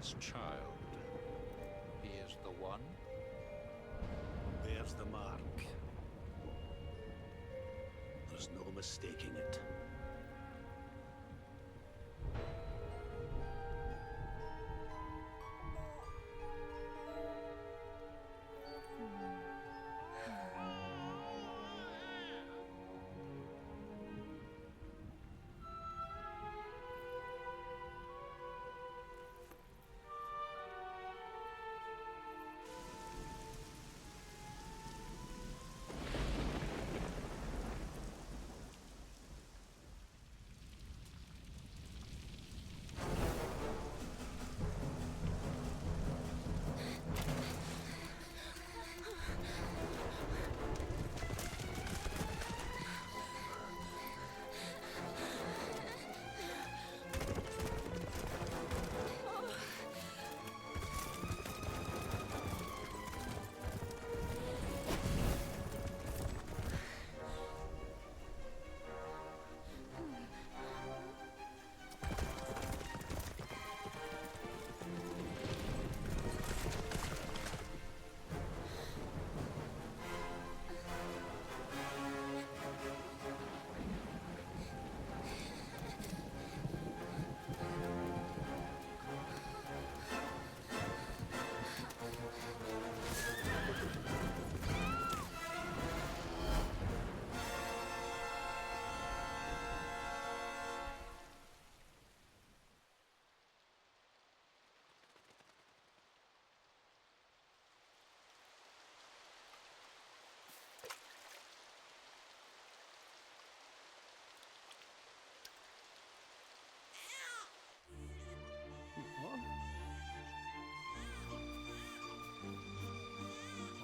this child. He is the one? Bears the mark. There's no mistaking it.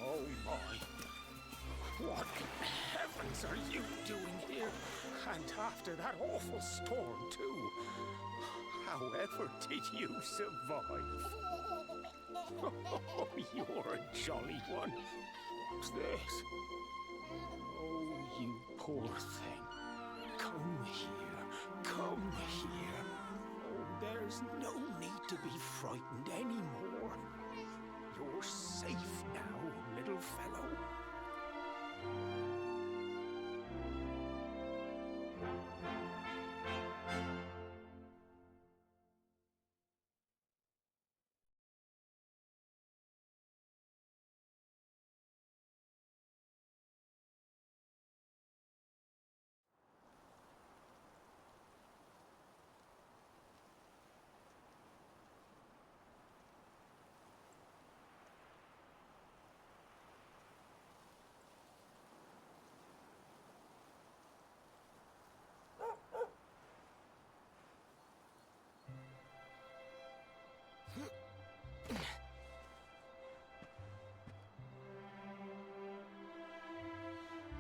Oh my. What in heavens are you doing here? And after that awful storm, too. However did you survive? Oh, you're a jolly one. What's this? Oh, you poor thing. Come here. Come here. Oh, there's no need to be frightened anymore. You're safe now, little fellow.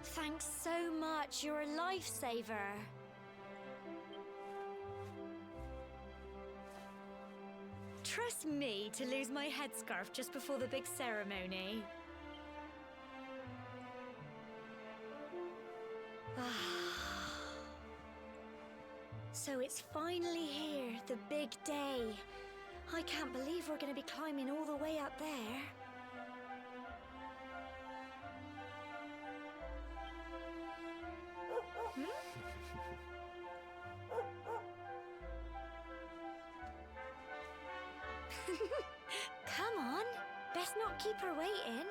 Thanks so much, you're a lifesaver. Trust me to lose my headscarf just before the big ceremony. So it's finally here, the big day. I can't believe we're going to be climbing all the way up there. Come on, best not keep her waiting.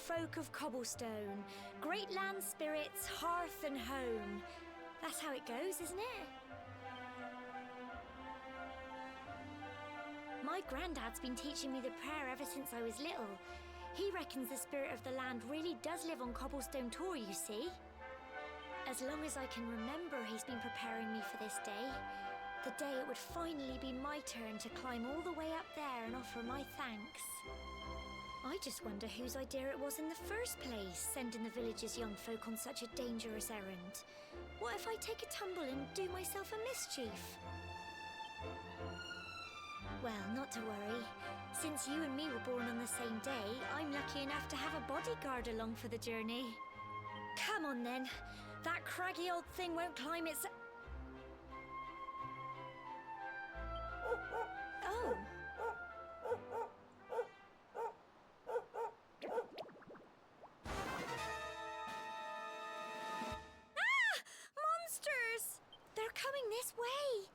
folk of cobblestone, great land spirits, hearth and home. That's how it goes, isn't it? My granddad's been teaching me the prayer ever since I was little. He reckons the spirit of the land really does live on Cobblestone Tor, you see. As long as I can remember, he's been preparing me for this day. The day it would finally be my turn to climb all the way up there and offer my thanks. I just wonder whose idea it was in the first place, sending the village's young folk on such a dangerous errand. What if I take a tumble and do myself a mischief? Well, not to worry. Since you and me were born on the same day, I'm lucky enough to have a bodyguard along for the journey. Come on then. That craggy old thing won't climb its... Oh. Ah! Monsters! They're coming this way!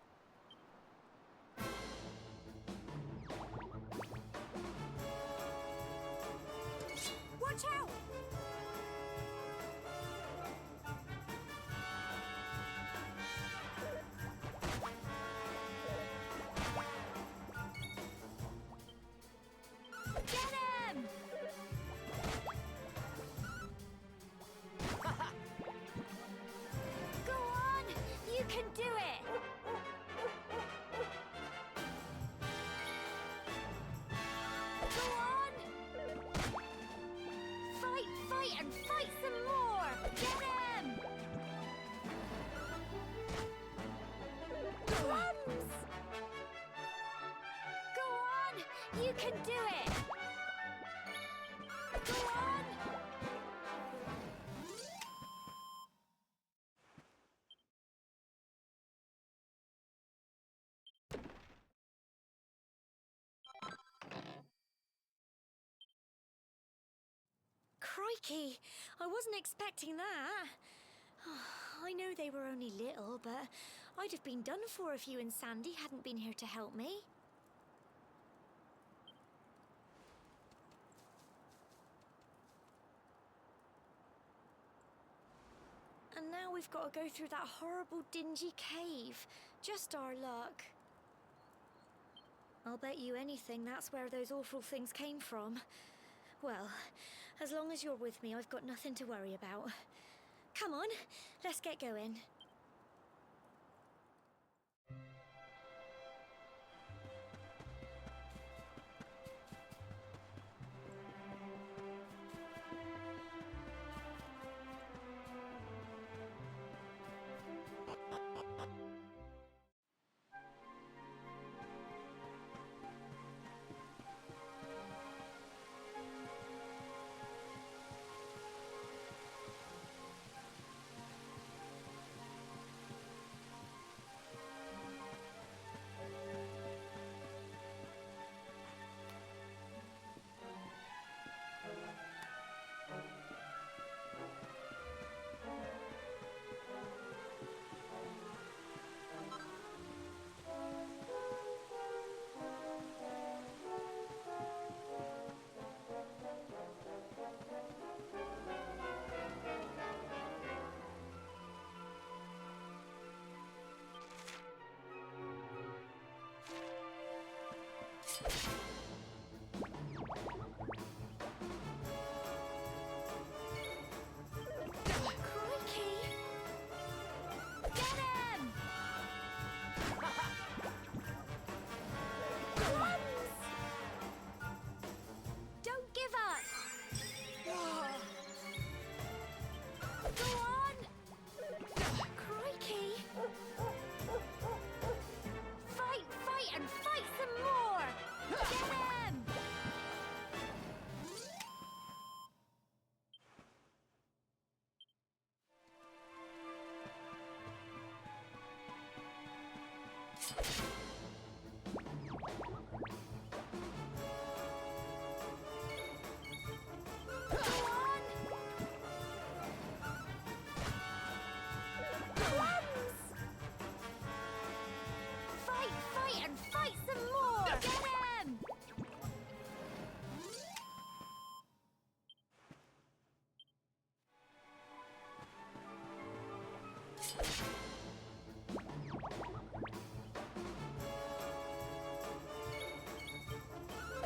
Watch out! Get him! Go on! You can do it! Go on! Fight, and fight some more! Get him! Crumbs! Go on! You can do it! Go on! Crikey! I wasn't expecting that. I know they were only little, but I'd have been done for if you and Sandy hadn't been here to help me. And now we've got to go through that horrible, dingy cave. Just our luck. I'll bet you anything that's where those awful things came from. Well, as long as you're with me, I've got nothing to worry about. Come on, let's get going.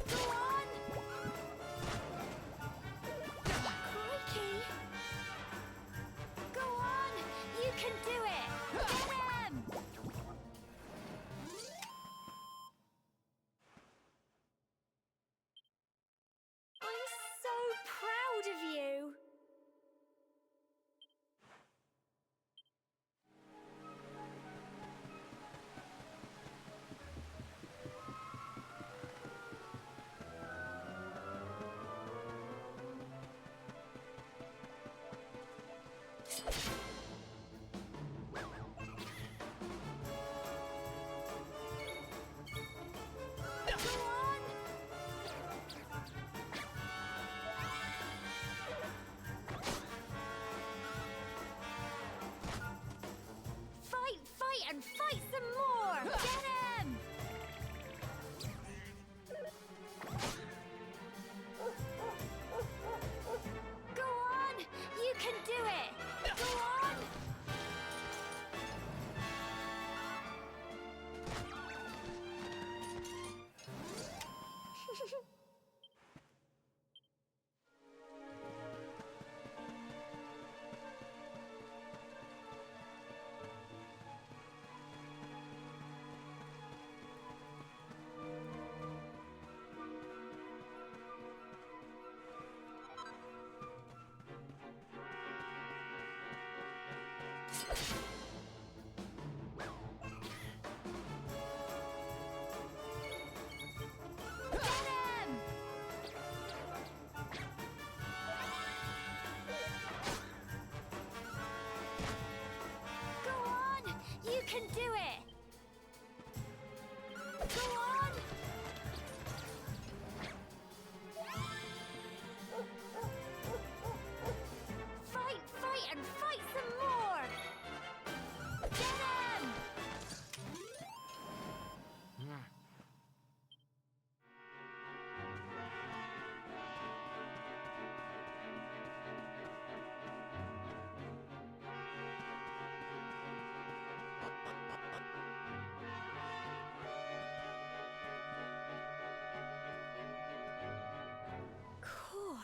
Go on! Crikey! Go on! You can do it! Get him! I'm so proud of you! Go on! Fight, fight, and fight some more! Get him! Go on! You can do it! Go on! Get him! Go on! You can do it! Go on! Fight, fight, and fight some more! Get him! Core,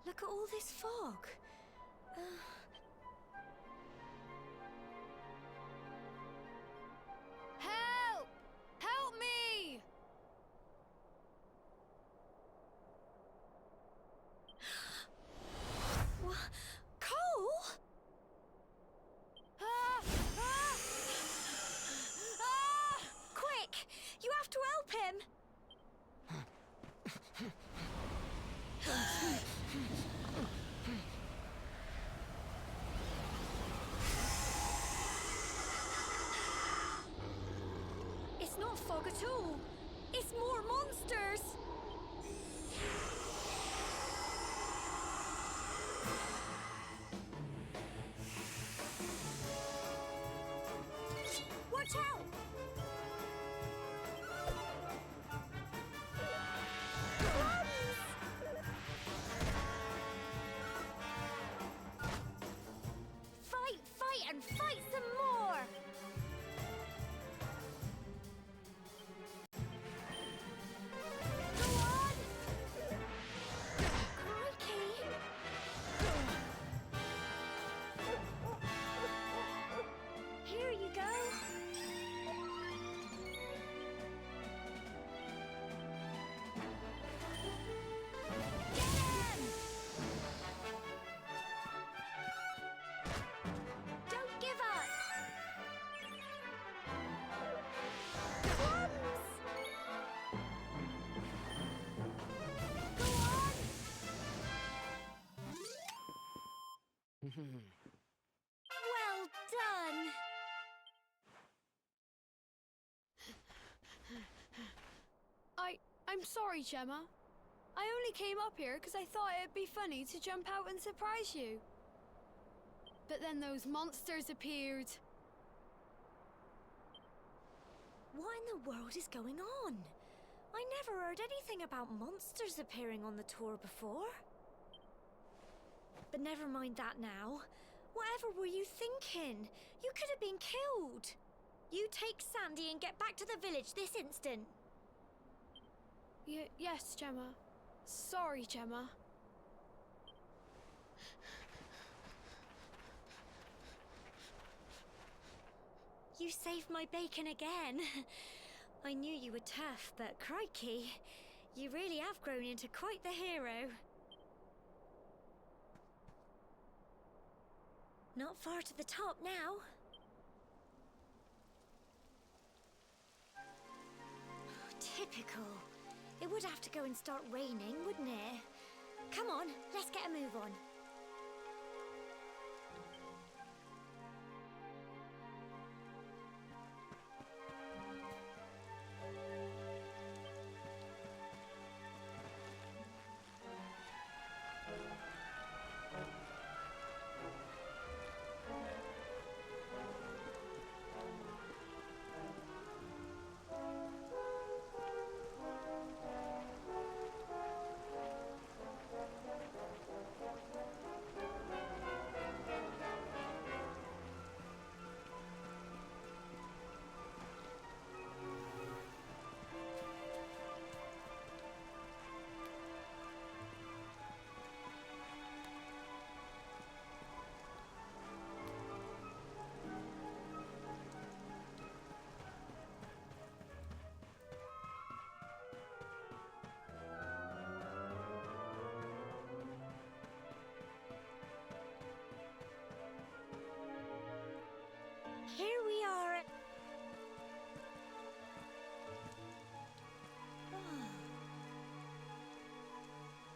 look at all this fog. Help! Help me! What? Cole? Ah! Ah! Ah! Quick! You have to help him! It's not fog at all. It's more monsters. Watch out! Fight, fight, and fight some more! Go on! Crikey! Here you go! Get him! Don't give up! Crumbs! Go on! Well done! I'm sorry, Gemma. I only came up here because I thought it'd be funny to jump out and surprise you. But then those monsters appeared. What in the world is going on? I never heard anything about monsters appearing on the tour before. But never mind that now. Whatever were you thinking? You could have been killed. You take Sandy and get back to the village this instant. Yes, Gemma. Sorry, Gemma. You saved my bacon again. I knew you were tough, but crikey, you really have grown into quite the hero. Not far to the top now. Typical. It would have to go and start raining, wouldn't it? Come on, let's get a move on. Here we are.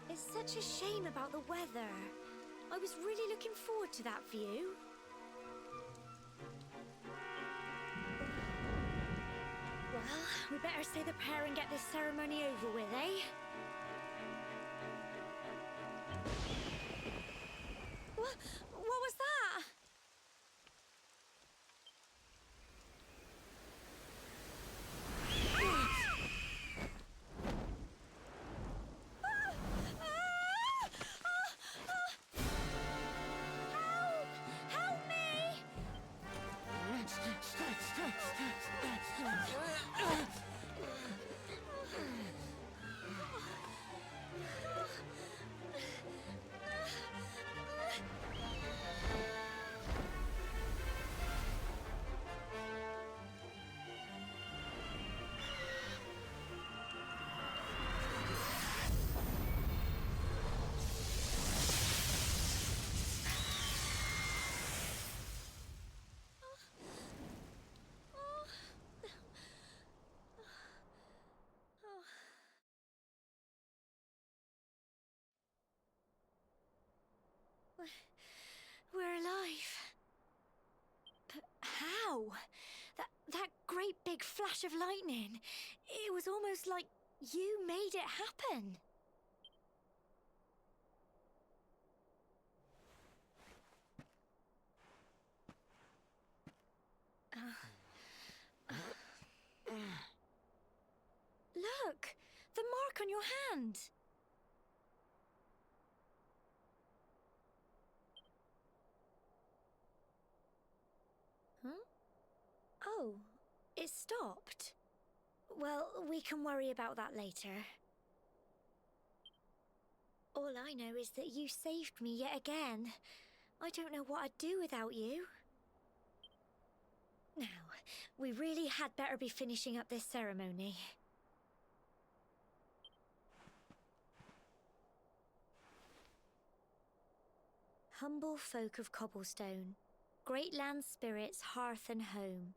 It's such a shame about the weather. I was really looking forward to that view. Well, we better say the prayer and get this ceremony over with, eh? What was that? Help me! We're alive. But how? That great big flash of lightning. It was almost like you made it happen. Look! The mark on your hand! Huh? Oh, it stopped. Well, we can worry about that later. All I know is that you saved me yet again. I don't know what I'd do without you. Now, we really had better be finishing up this ceremony. Humble folk of Cobblestone, great land spirits, hearth and home.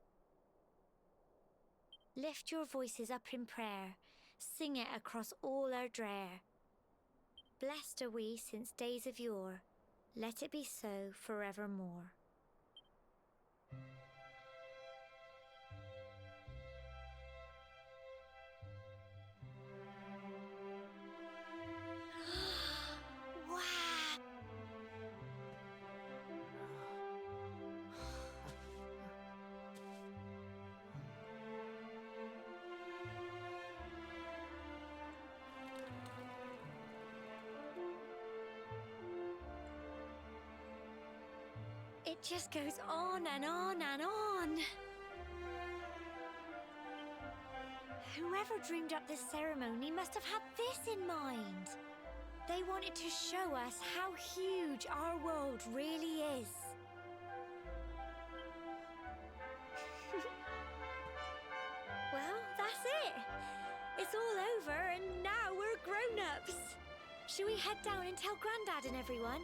Lift your voices up in prayer, sing it across all our drear. Blessed are we since days of yore, let it be so forevermore. Wow! It just goes on and on and on. Whoever dreamed up this ceremony must have had this in mind. They wanted to show us how huge our world really is. Well, that's it. It's all over and now we're grown-ups. Shall we head down and tell Grandad and everyone?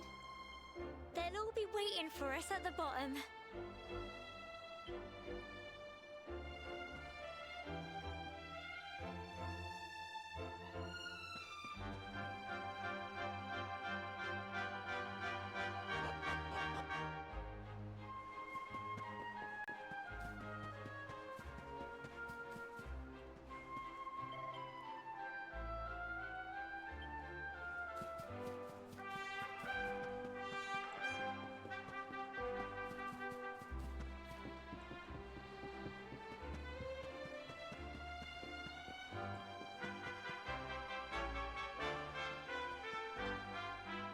They'll all be waiting for us at the bottom.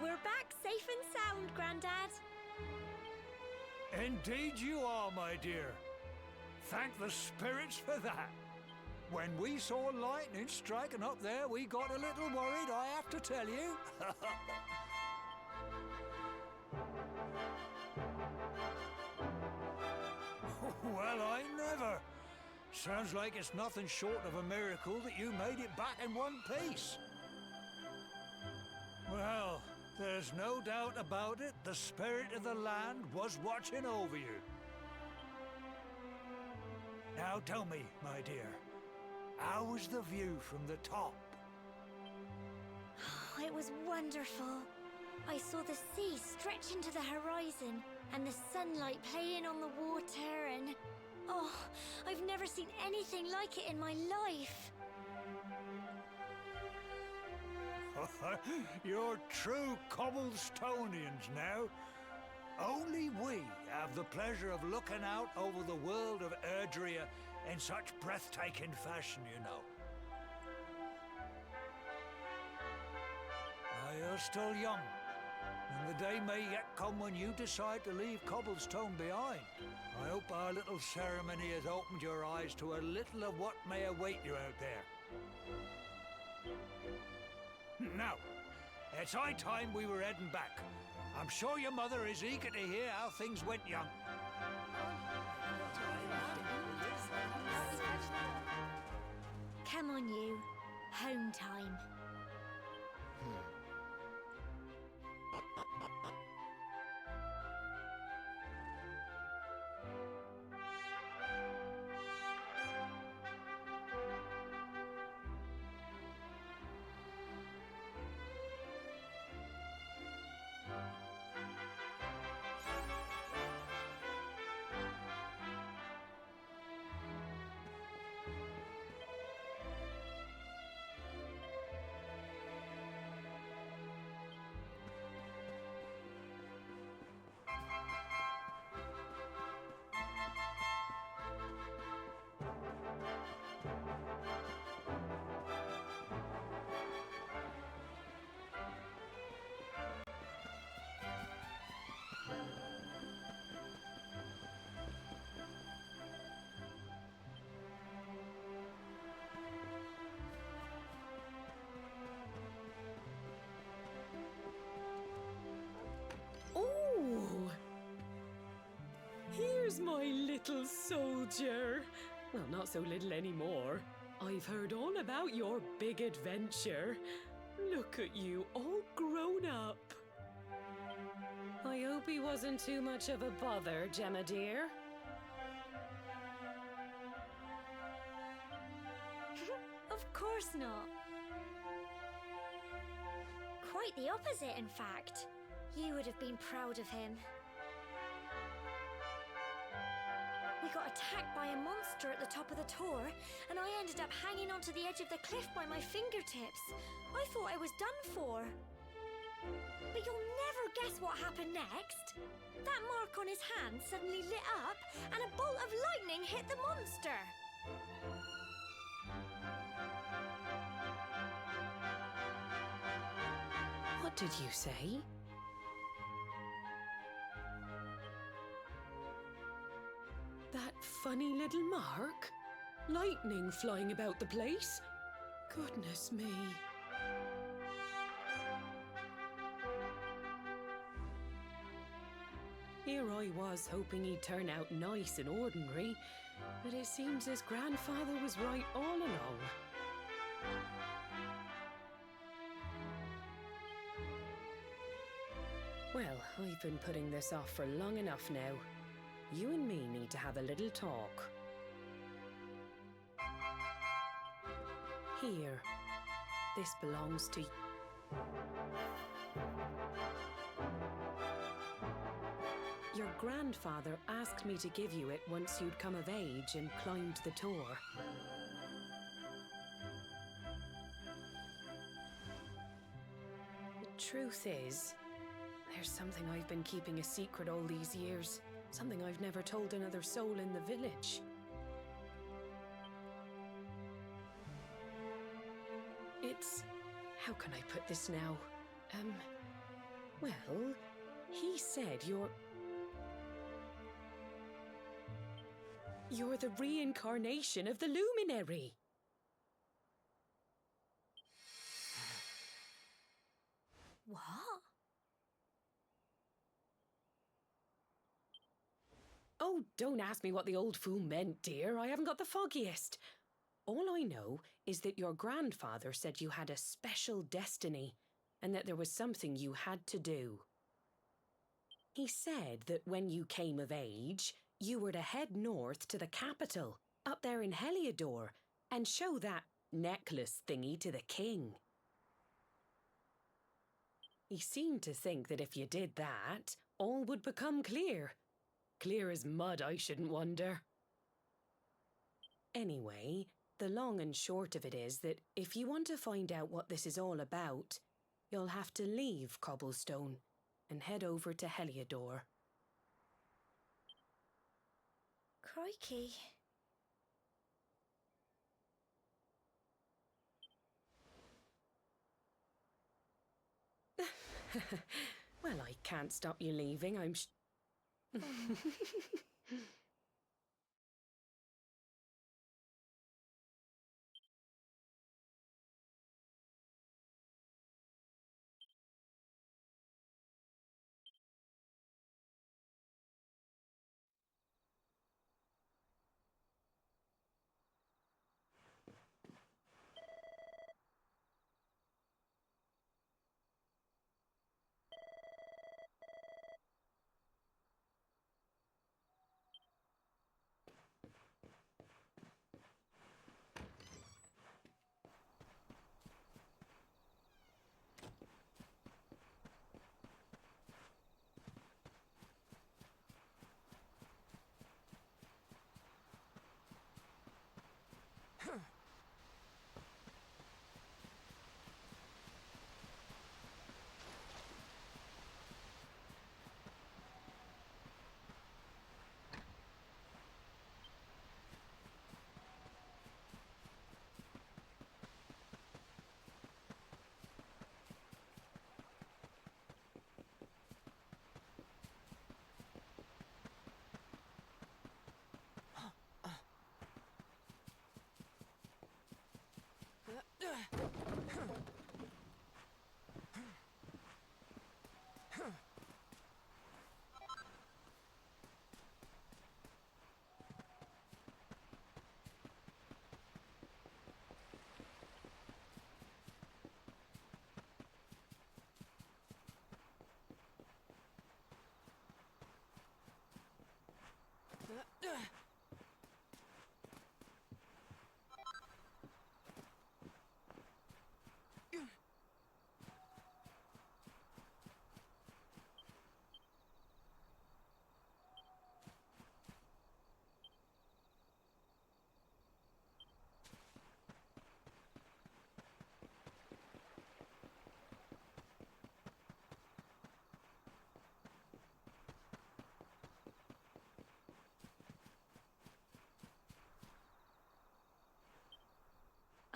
We're back safe and sound, Grandad. Indeed you are, my dear. Thank the spirits for that. When we saw lightning striking up there, we got a little worried, I have to tell you. Well, I never. Sounds like it's nothing short of a miracle that you made it back in one piece. Well, there's no doubt about it, the spirit of the land was watching over you. Now tell me, my dear, how was the view from the top? It was wonderful. I saw the sea stretch into the horizon and the sunlight playing on the water and... Oh, I've never seen anything like it in my life. You're true Cobblestonians now. Only we have the pleasure of looking out over the world of Erdrea in such breathtaking fashion, you know. You're still young, and the day may yet come when you decide to leave Cobblestone behind. I hope our little ceremony has opened your eyes to a little of what may await you out there. Now, it's high time we were heading back. I'm sure your mother is eager to hear how things went young. Come on, you. Home time. Here's my little soldier. Well, not so little anymore. I've heard all about your big adventure. Look at you, all grown up. I hope he wasn't too much of a bother, Gemma dear. Of course not. Quite the opposite, in fact. You would have been proud of him. We got attacked by a monster at the top of the tour, and I ended up hanging onto the edge of the cliff by my fingertips. I thought I was done for. But you'll never guess what happened next. That mark on his hand suddenly lit up, and a bolt of lightning hit the monster. What did you say? funny little mark? Lightning flying about the place? Goodness me. Here I was hoping he'd turn out nice and ordinary, but it seems his grandfather was right all along. Well, I've been putting this off for long enough now. You and me need to have a little talk. Here. This belongs to... Your grandfather asked me to give you it once you'd come of age and climbed the tor. The truth is, there's something I've been keeping a secret all these years. Something I've never told another soul in the village. It's... how can I put this now? Well, he said you're the reincarnation of the luminary. What? Oh, don't ask me what the old fool meant, dear. I haven't got the foggiest. All I know is that your grandfather said you had a special destiny and that there was something you had to do. He said that when you came of age, you were to head north to the capital, up there in Heliodor, and show that necklace thingy to the king. He seemed to think that if you did that, all would become clear. Clear as mud, I shouldn't wonder. Anyway, the long and short of it is that if you want to find out what this is all about, you'll have to leave Cobblestone and head over to Heliodor. Crikey. Well, I can't stop you leaving, I'm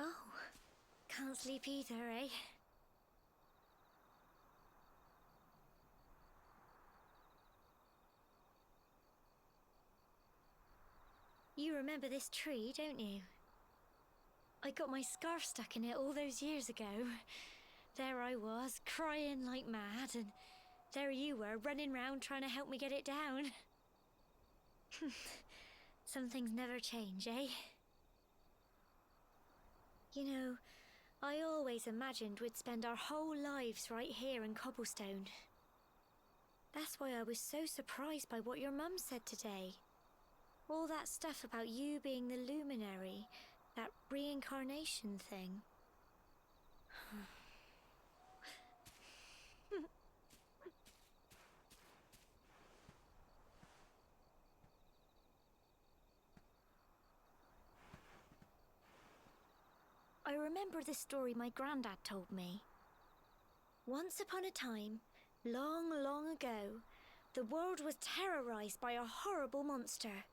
Oh, can't sleep either, eh? You remember this tree, don't you? I got my scarf stuck in it all those years ago. There I was, crying like mad, and there you were, running round trying to help me get it down. Some things never change, eh? You know, I always imagined we'd spend our whole lives right here in Cobblestone. That's why I was so surprised by what your mum said today. All that stuff about you being the luminary, that reincarnation thing. I remember the story my granddad told me. Once upon a time, long, long ago, the world was terrorized by a horrible monster.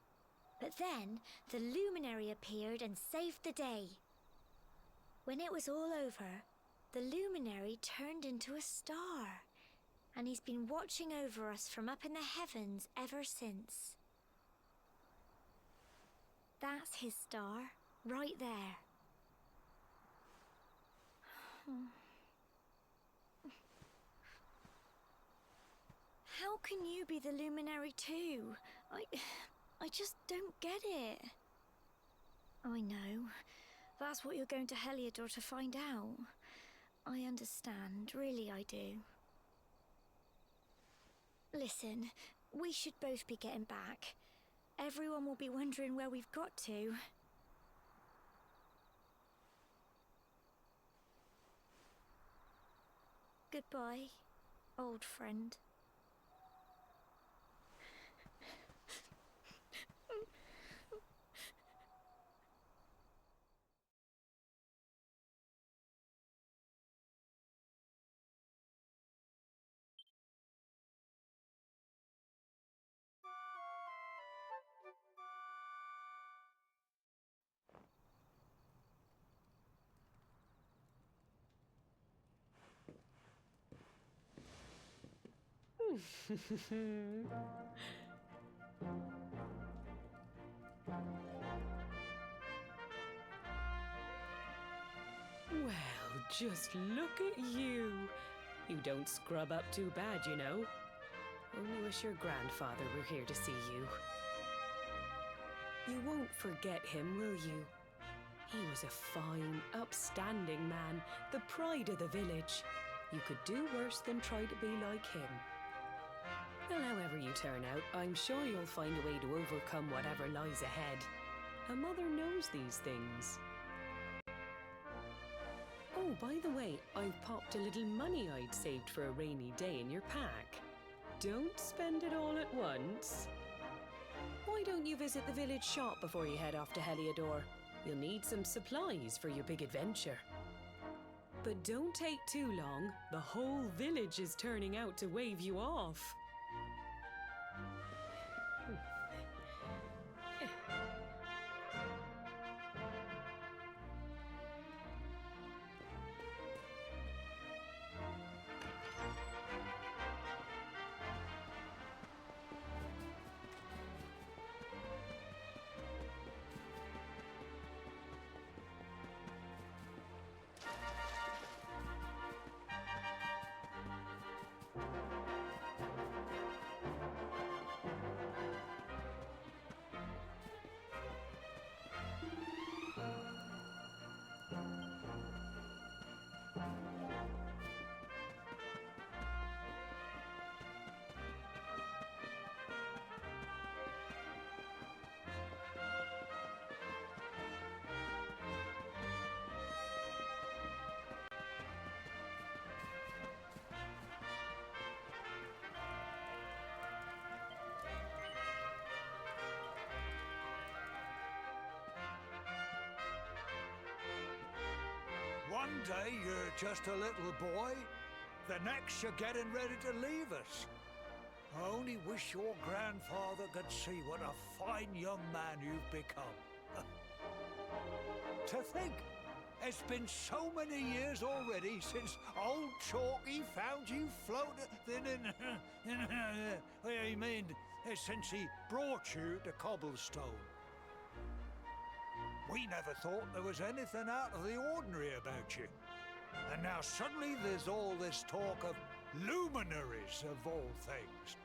But then, the luminary appeared and saved the day. When it was all over, the luminary turned into a star, and he's been watching over us from up in the heavens ever since. That's his star, right there. How can you be the luminary too? I just don't get it. I know. That's what you're going to Heliodor to find out. I understand, really I do. Listen, we should both be getting back. Everyone will be wondering where we've got to. Goodbye, old friend. Well, just look at you. You don't scrub up too bad, you know. Only wish your grandfather were here to see you. You won't forget him, will you? He was a fine, upstanding man, the pride of the village. You could do worse than try to be like him. Well, however you turn out, I'm sure you'll find a way to overcome whatever lies ahead. A mother knows these things. Oh, by the way, I've popped a little money I'd saved for a rainy day in your pack. Don't spend it all at once. Why don't you visit the village shop before you head off to Heliodor? You'll need some supplies for your big adventure. But don't take too long. The whole village is turning out to wave you off. One day you're just a little boy, the next you're getting ready to leave us. I only wish your grandfather could see what a fine young man you've become. To think, it's been so many years already since old Chalky found you floating in I mean, since he brought you to Cobblestone. We never thought there was anything out of the ordinary about you. And now suddenly there's all this talk of luminaries, of all things.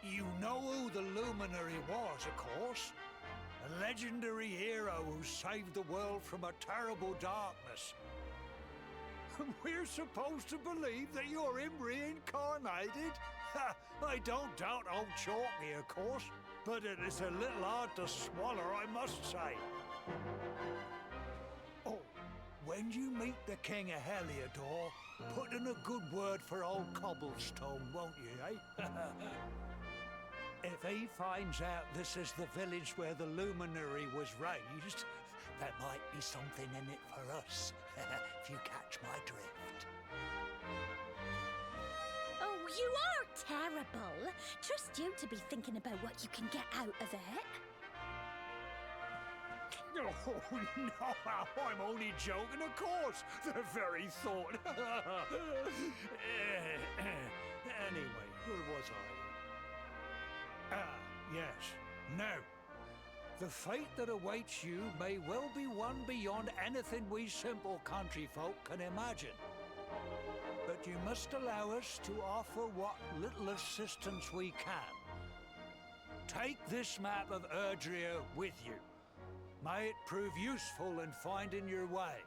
You know who the luminary was, of course. A legendary hero who saved the world from a terrible darkness. We're supposed to believe that you're him reincarnated? I don't doubt old Chalky, of course, but it is a little hard to swallow, I must say. Oh, when you meet the King of Heliodor, put in a good word for old Cobblestone, won't you, eh? If he finds out this is the village where the luminary was raised, there might be something in it for us, if you catch my drift. Oh, you are terrible. Trust you to be thinking about what you can get out of it. Oh, no, I'm only joking, of course. The very thought. Anyway, where was I? Yes. Now, the fate that awaits you may well be one beyond anything we simple country folk can imagine. But you must allow us to offer what little assistance we can. Take this map of Erdrea with you. May it prove useful in finding your way.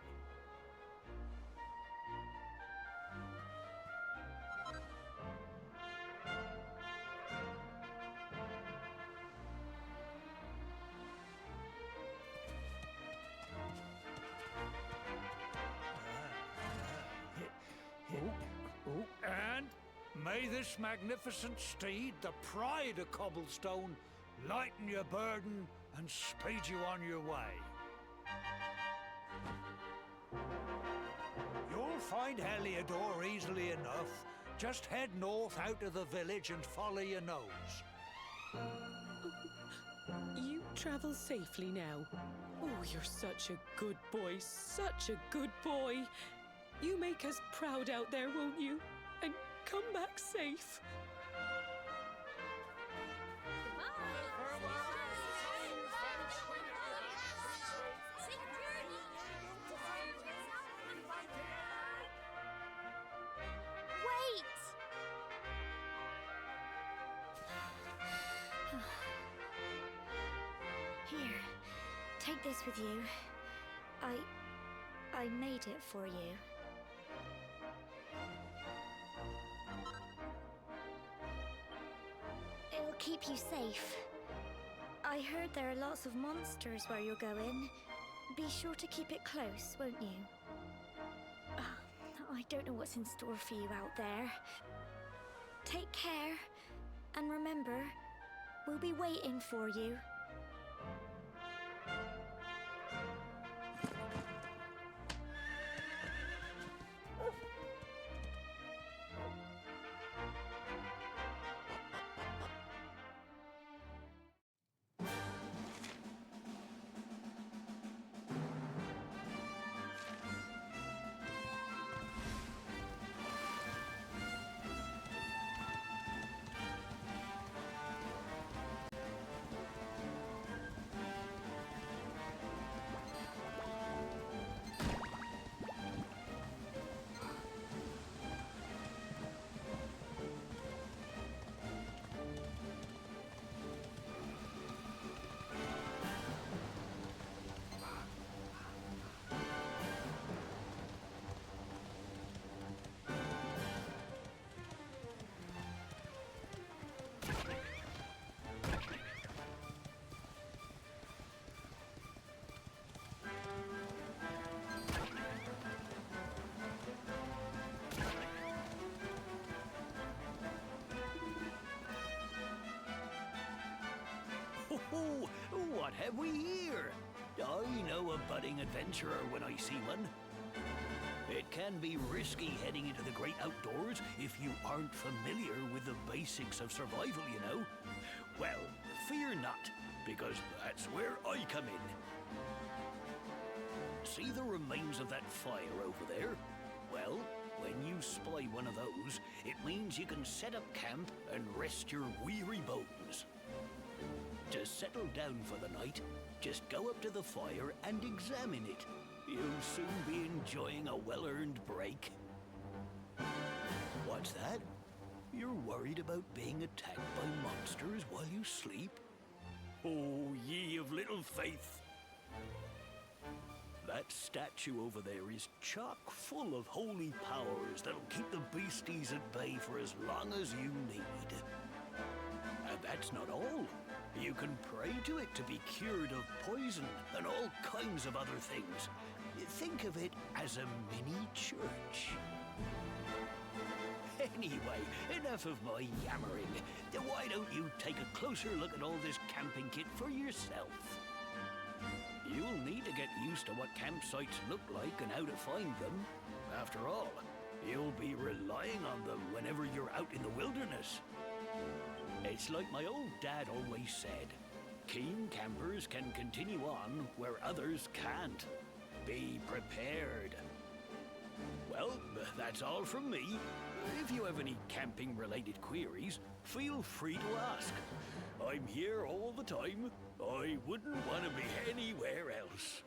And may this magnificent steed, the pride of Cobblestone, lighten your burden and speed you on your way. You'll find Heliodor easily enough. Just head north out of the village and follow your nose. You travel safely now. Oh, you're such a good boy, such a good boy. You make us proud out there, won't you? And come back safe. Wait! Here, take this with you. I made it for you. It'll keep you safe. I heard there are lots of monsters where you're going. Be sure to keep it close, won't you? I don't know what's in store for you out there. Take care, and remember, we'll be waiting for you. Oh, what have we here? I know a budding adventurer when I see one. It can be risky heading into the great outdoors if you aren't familiar with the basics of survival, you know. Well, fear not, because that's where I come in. See the remains of that fire over there? Well, when you spy one of those, it means you can set up camp and rest your weary bones. To settle down for the night, just go up to the fire and examine it. You'll soon be enjoying a well-earned break. What's that? You're worried about being attacked by monsters while you sleep? Oh, ye of little faith! That statue over there is chock full of holy powers that'll keep the beasties at bay for as long as you need. And that's not all. You can pray to it to be cured of poison and all kinds of other things. Think of it as a mini church. Anyway, enough of my yammering. Why don't you take a closer look at all this camping kit for yourself? You'll need to get used to what campsites look like and how to find them. After all, you'll be relying on them whenever you're out in the wilderness. It's like my old dad always said, keen campers can continue on where others can't. Be prepared. Well, that's all from me. If you have any camping-related queries, feel free to ask. I'm here all the time. I wouldn't want to be anywhere else.